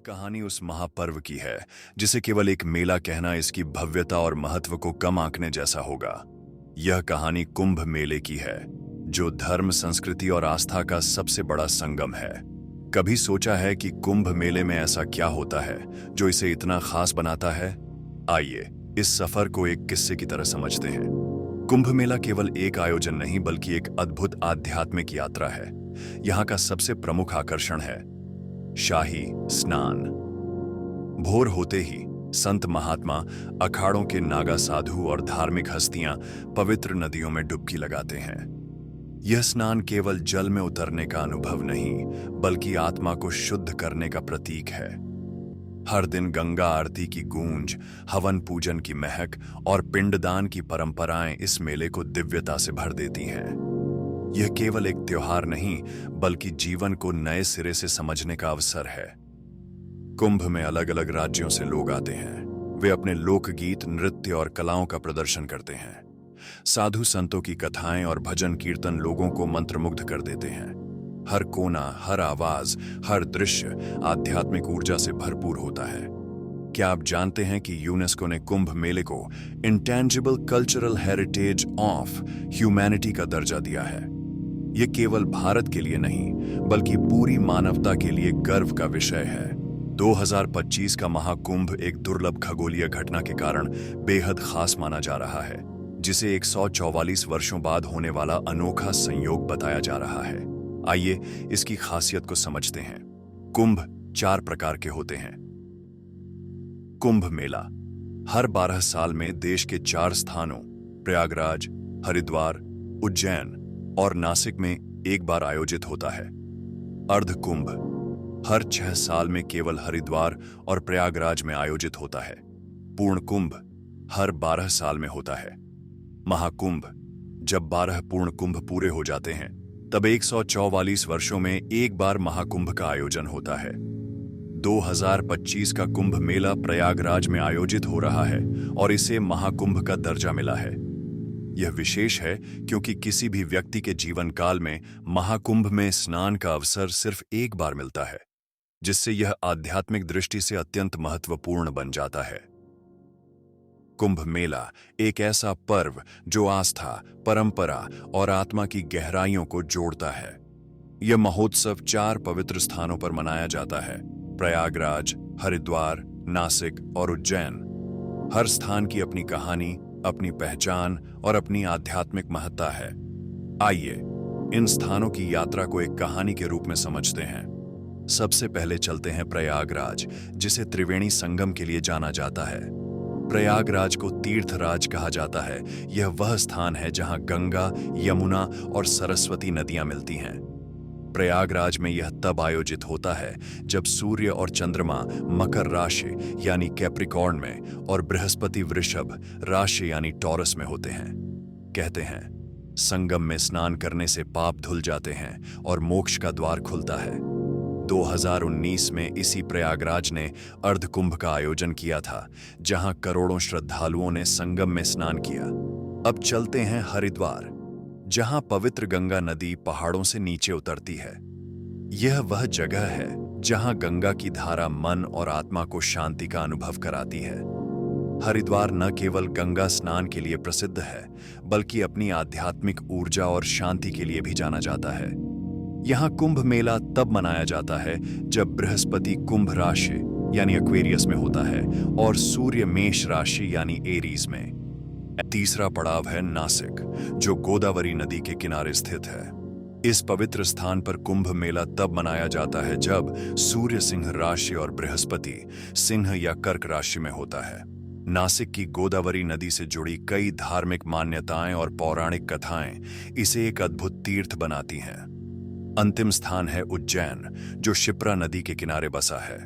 कहानी उस महापर्व की है जिसे केवल एक मेला कहना इसकी भव्यता और महत्व को कम आंकने जैसा होगा। यह कहानी कुंभ मेले की है, जो धर्म, संस्कृति और आस्था का सबसे बड़ा संगम है। कभी सोचा है कि कुंभ मेले में ऐसा क्या होता है जो इसे इतना खास बनाता है? आइए इस सफर को एक किस्से की तरह समझते हैं। कुंभ मेला केवल एक आयोजन नहीं बल्कि एक अद्भुत आध्यात्मिक यात्रा है। यहाँ का सबसे प्रमुख आकर्षण है शाही स्नान। भोर होते ही संत महात्मा, अखाड़ों के नागा साधु और धार्मिक हस्तियां पवित्र नदियों में डुबकी लगाते हैं। यह स्नान केवल जल में उतरने का अनुभव नहीं बल्कि आत्मा को शुद्ध करने का प्रतीक है। हर दिन गंगा आरती की गूंज, हवन पूजन की महक और पिंडदान की परंपराएं इस मेले को दिव्यता से भर देती हैं। यह केवल एक त्योहार नहीं बल्कि जीवन को नए सिरे से समझने का अवसर है। कुंभ में अलग अलग राज्यों से लोग आते हैं। वे अपने लोकगीत, नृत्य और कलाओं का प्रदर्शन करते हैं। साधु संतों की कथाएं और भजन कीर्तन लोगों को मंत्रमुग्ध कर देते हैं। हर कोना, हर आवाज, हर दृश्य आध्यात्मिक ऊर्जा से भरपूर होता है। क्या आप जानते हैं कि यूनेस्को ने कुंभ मेले को intangible cultural heritage of humanity का दर्जा दिया है? यह केवल भारत के लिए नहीं बल्कि पूरी मानवता के लिए गर्व का विषय है। 2025 का महाकुंभ एक दुर्लभ खगोलीय घटना के कारण बेहद खास माना जा रहा है, जिसे 144 वर्षों बाद होने वाला अनोखा संयोग बताया जा रहा है। आइए इसकी खासियत को समझते हैं। कुंभ 4 प्रकार के होते हैं। कुंभ मेला हर 12 साल में देश के 4 स्थानों प्रयागराज, हरिद्वार, उज्जैन और नासिक में एक बार आयोजित होता है। अर्ध कुंभ हर 6 साल में केवल हरिद्वार और प्रयागराज में आयोजित होता है। पूर्ण कुंभ हर 12 साल में होता है। महाकुंभ जब 12 पूर्ण कुंभ पूरे हो जाते हैं तब 144 वर्षों में एक बार महाकुंभ का आयोजन होता है। 2025 का कुंभ मेला प्रयागराज में आयोजित हो रहा है और इसे महाकुंभ का दर्जा मिला है। यह विशेष है क्योंकि किसी भी व्यक्ति के जीवन काल में महाकुंभ में स्नान का अवसर सिर्फ एक बार मिलता है, जिससे यह आध्यात्मिक दृष्टि से अत्यंत महत्वपूर्ण बन जाता है। कुंभ मेला एक ऐसा पर्व जो आस्था, परंपरा और आत्मा की गहराइयों को जोड़ता है। यह महोत्सव 4 पवित्र स्थानों पर मनाया जाता है: प्रयागराज, हरिद्वार, नासिक और उज्जैन। हर स्थान की अपनी कहानी, अपनी पहचान और अपनी आध्यात्मिक महत्ता है। आइए इन स्थानों की यात्रा को एक कहानी के रूप में समझते हैं। सबसे पहले चलते हैं प्रयागराज, जिसे त्रिवेणी संगम के लिए जाना जाता है। प्रयागराज को तीर्थराज कहा जाता है। यह वह स्थान है जहां गंगा, यमुना और सरस्वती नदियां मिलती हैं। प्रयागराज में यह तब आयोजित होता है जब सूर्य और चंद्रमा मकर राशि यानी कैप्रिकॉर्न में और बृहस्पति वृषभ राशि यानी टॉरस में होते हैं। कहते हैं संगम में स्नान करने से पाप धुल जाते हैं और मोक्ष का द्वार खुलता है। 2019 में इसी प्रयागराज ने अर्धकुंभ का आयोजन किया था, जहां करोड़ों श्रद्धालुओं ने संगम में स्नान किया। अब चलते हैं हरिद्वार, जहां पवित्र गंगा नदी पहाड़ों से नीचे उतरती है। यह वह जगह है जहां गंगा की धारा मन और आत्मा को शांति का अनुभव कराती है। हरिद्वार न केवल गंगा स्नान के लिए प्रसिद्ध है बल्कि अपनी आध्यात्मिक ऊर्जा और शांति के लिए भी जाना जाता है। यहाँ कुंभ मेला तब मनाया जाता है जब बृहस्पति कुंभ राशि यानी एक्वेरियस में होता है और सूर्य मेष राशि यानी एरीज में। तीसरा पड़ाव है नासिक, जो गोदावरी नदी के किनारे स्थित है। इस पवित्र स्थान पर कुंभ मेला तब मनाया जाता है जब सूर्य सिंह राशि और बृहस्पति सिंह या कर्क राशि में होता है। नासिक की गोदावरी नदी से जुड़ी कई धार्मिक मान्यताएं और पौराणिक कथाएं इसे एक अद्भुत तीर्थ बनाती हैं। अंतिम स्थान है उज्जैन, जो शिप्रा नदी के किनारे बसा है।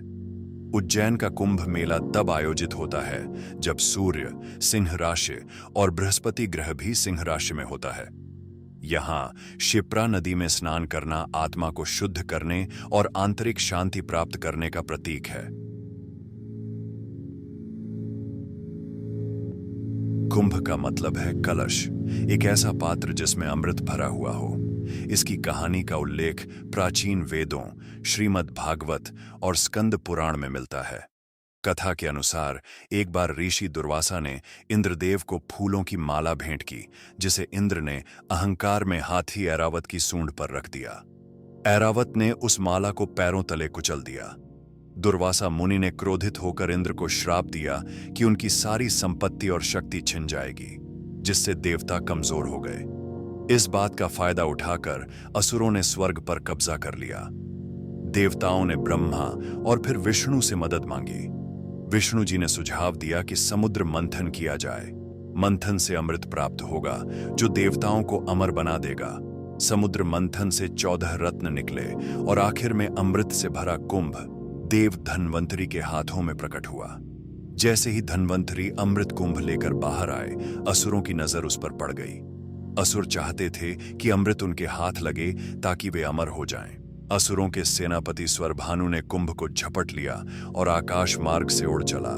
उज्जैन का कुंभ मेला तब आयोजित होता है जब सूर्य सिंह राशि और बृहस्पति ग्रह भी सिंह राशि में होता है। यहाँ शिप्रा नदी में स्नान करना आत्मा को शुद्ध करने और आंतरिक शांति प्राप्त करने का प्रतीक है। कुंभ का मतलब है कलश, एक ऐसा पात्र जिसमें अमृत भरा हुआ हो। इसकी कहानी का उल्लेख प्राचीन वेदों, श्रीमद् भागवत और स्कंद पुराण में मिलता है। कथा के अनुसार एक बार ऋषि दुर्वासा ने इंद्रदेव को फूलों की माला भेंट की, जिसे इंद्र ने अहंकार में हाथी ऐरावत की सूंड पर रख दिया। ऐरावत ने उस माला को पैरों तले कुचल दिया। दुर्वासा मुनि ने क्रोधित होकर इंद्र को श्राप दिया कि उनकी सारी संपत्ति और शक्ति छिन जाएगी, जिससे देवता कमजोर हो गए। इस बात का फायदा उठाकर असुरों ने स्वर्ग पर कब्जा कर लिया। देवताओं ने ब्रह्मा और फिर विष्णु से मदद मांगी। विष्णु जी ने सुझाव दिया कि समुद्र मंथन किया जाए। मंथन से अमृत प्राप्त होगा, जो देवताओं को अमर बना देगा। समुद्र मंथन से 14 रत्न निकले और आखिर में अमृत से भरा कुंभ देव धन्वंतरी के हाथों में प्रकट हुआ। जैसे ही धन्वंतरी अमृत कुंभ लेकर बाहर आए, असुरों की नजर उस पर पड़ गई। असुर चाहते थे कि अमृत उनके हाथ लगे ताकि वे अमर हो जाएं। असुरों के सेनापति स्वरभानु ने कुंभ को झपट लिया और आकाश मार्ग से उड़ चला।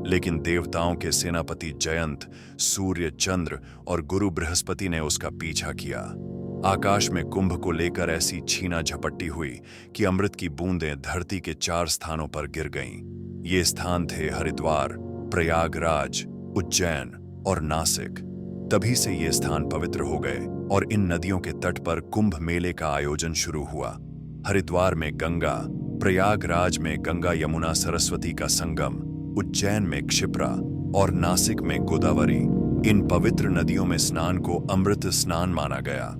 लेकिन देवताओं के सेनापति जयंत, सूर्य, चंद्र और गुरु बृहस्पति ने उसका पीछा किया। आकाश में कुंभ को लेकर ऐसी छीना झपट्टी हुई कि अमृत की बूंदें धरती के 4 स्थानों पर गिर गईं। ये स्थान थे हरिद्वार, प्रयागराज, उज्जैन और नासिक। तभी से ये स्थान पवित्र हो गए और इन नदियों के तट पर कुंभ मेले का आयोजन शुरू हुआ। हरिद्वार में गंगा, प्रयागराज में गंगा यमुना सरस्वती का संगम, उज्जैन में क्षिप्रा और नासिक में गोदावरी। इन पवित्र नदियों में स्नान को अमृत स्नान माना गया।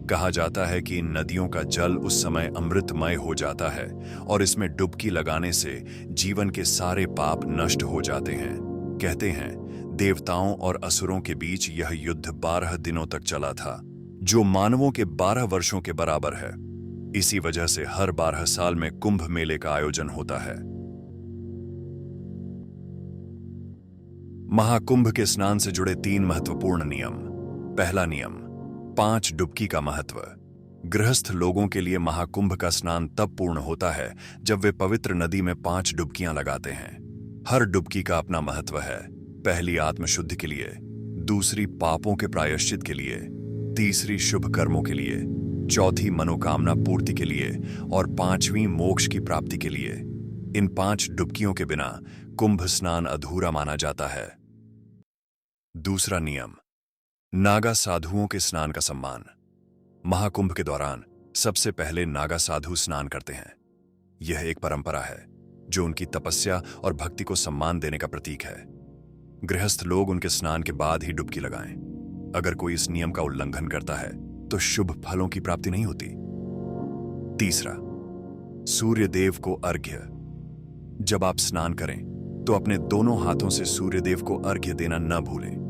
कहा जाता है कि इन नदियों का जल उस समय अमृतमय हो जाता है और इसमें डुबकी लगाने से जीवन के सारे पाप नष्ट हो जाते हैं। कहते हैं, देवताओं और असुरों के बीच यह युद्ध 12 दिनों तक चला था, जो मानवों के 12 वर्षों के बराबर है। इसी वजह से हर 12 साल में कुंभ मेले का आयोजन होता है। महाकुंभ के स्नान से जुड़े 3 महत्वपूर्ण नियम। पहला नियम, 5 डुबकी का महत्व। गृहस्थ लोगों के लिए महाकुंभ का स्नान तब पूर्ण होता है जब वे पवित्र नदी में 5 डुबकियां लगाते हैं। हर डुबकी का अपना महत्व है। पहली आत्मशुद्धि के लिए, दूसरी पापों के प्रायश्चित के लिए, तीसरी शुभ कर्मों के लिए, चौथी मनोकामना पूर्ति के लिए और 5वीं मोक्ष की प्राप्ति के लिए। इन 5 डुबकियों के बिना कुंभ स्नान अधूरा माना जाता है। दूसरा नियम, नागा साधुओं के स्नान का सम्मान। महाकुंभ के दौरान सबसे पहले नागा साधु स्नान करते हैं। यह एक परंपरा है जो उनकी तपस्या और भक्ति को सम्मान देने का प्रतीक है। गृहस्थ लोग उनके स्नान के बाद ही डुबकी लगाएं। अगर कोई इस नियम का उल्लंघन करता है तो शुभ फलों की प्राप्ति नहीं होती। तीसरा, सूर्य देव को अर्घ्य। जब आप स्नान करें तो अपने दोनों हाथों से सूर्य देव को अर्घ्य देना न भूलें।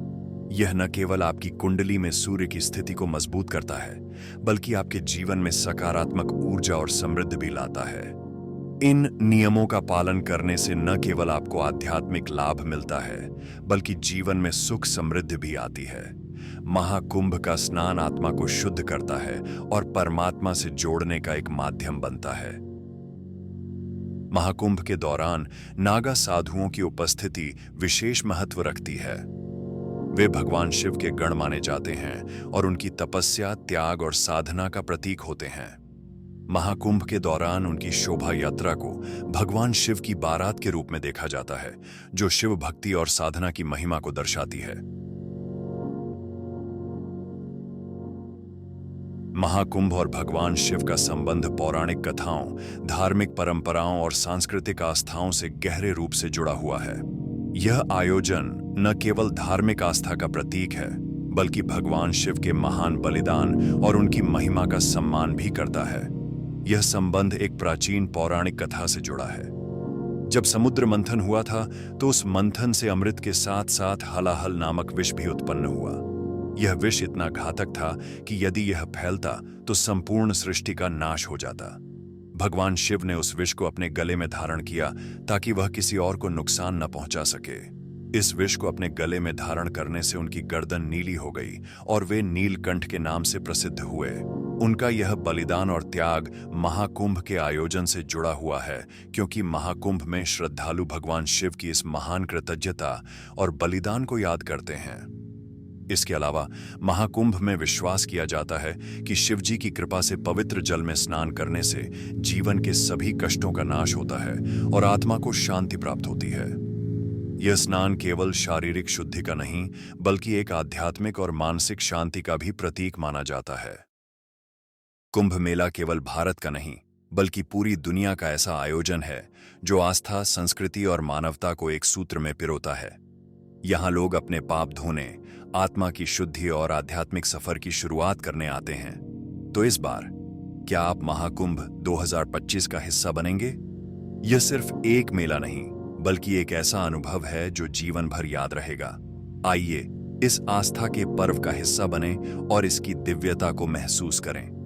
यह न केवल आपकी कुंडली में सूर्य की स्थिति को मजबूत करता है, बल्कि आपके जीवन में सकारात्मक ऊर्जा और समृद्धि भी लाता है। इन नियमों का पालन करने से न केवल आपको आध्यात्मिक लाभ मिलता है, बल्कि जीवन में सुख समृद्धि भी आती है। महाकुंभ का स्नान आत्मा को शुद्ध करता है और परमात्मा से जोड़ने का एक माध्यम बनता है। महाकुंभ के दौरान नागा साधुओं की उपस्थिति विशेष महत्व रखती है। वे भगवान शिव के गण माने जाते हैं और उनकी तपस्या, त्याग और साधना का प्रतीक होते हैं। महाकुंभ के दौरान उनकी शोभा यात्रा को भगवान शिव की बारात के रूप में देखा जाता है, जो शिव भक्ति और साधना की महिमा को दर्शाती है। महाकुंभ और भगवान शिव का संबंध पौराणिक कथाओं, धार्मिक परंपराओं और सांस्कृतिक आस्थाओं से गहरे रूप से जुड़ा हुआ है। यह आयोजन न केवल धार्मिक आस्था का प्रतीक है, बल्कि भगवान शिव के महान बलिदान और उनकी महिमा का सम्मान भी करता है। यह संबंध एक प्राचीन पौराणिक कथा से जुड़ा है। जब समुद्र मंथन हुआ था तो उस मंथन से अमृत के साथ साथ हलाहल नामक विष भी उत्पन्न हुआ। यह विष इतना घातक था कि यदि यह फैलता तो संपूर्ण सृष्टि का नाश हो जाता। भगवान शिव ने उस विष को अपने गले में धारण किया ताकि वह किसी और को नुकसान न पहुंचा सके। इस विष को अपने गले में धारण करने से उनकी गर्दन नीली हो गई और वे नीलकंठ के नाम से प्रसिद्ध हुए। उनका यह बलिदान और त्याग महाकुंभ के आयोजन से जुड़ा हुआ है, क्योंकि महाकुंभ में श्रद्धालु भगवान शिव की इस महान कृतज्ञता और बलिदान को याद करते हैं। इसके अलावा महाकुंभ में विश्वास किया जाता है कि शिव जी की कृपा से पवित्र जल में स्नान करने से जीवन के सभी कष्टों का नाश होता है और आत्मा को शांति प्राप्त होती है। यह स्नान केवल शारीरिक शुद्धि का नहीं, बल्कि एक आध्यात्मिक और मानसिक शांति का भी प्रतीक माना जाता है। कुंभ मेला केवल भारत का नहीं, बल्कि पूरी दुनिया का ऐसा आयोजन है जो आस्था, संस्कृति और मानवता को एक सूत्र में पिरोता है। यहाँ लोग अपने पाप धोने, आत्मा की शुद्धि और आध्यात्मिक सफर की शुरुआत करने आते हैं। तो इस बार क्या आप महाकुंभ 2025 का हिस्सा बनेंगे? यह सिर्फ एक मेला नहीं, बल्कि एक ऐसा अनुभव है जो जीवन भर याद रहेगा। आइए इस आस्था के पर्व का हिस्सा बनें और इसकी दिव्यता को महसूस करें।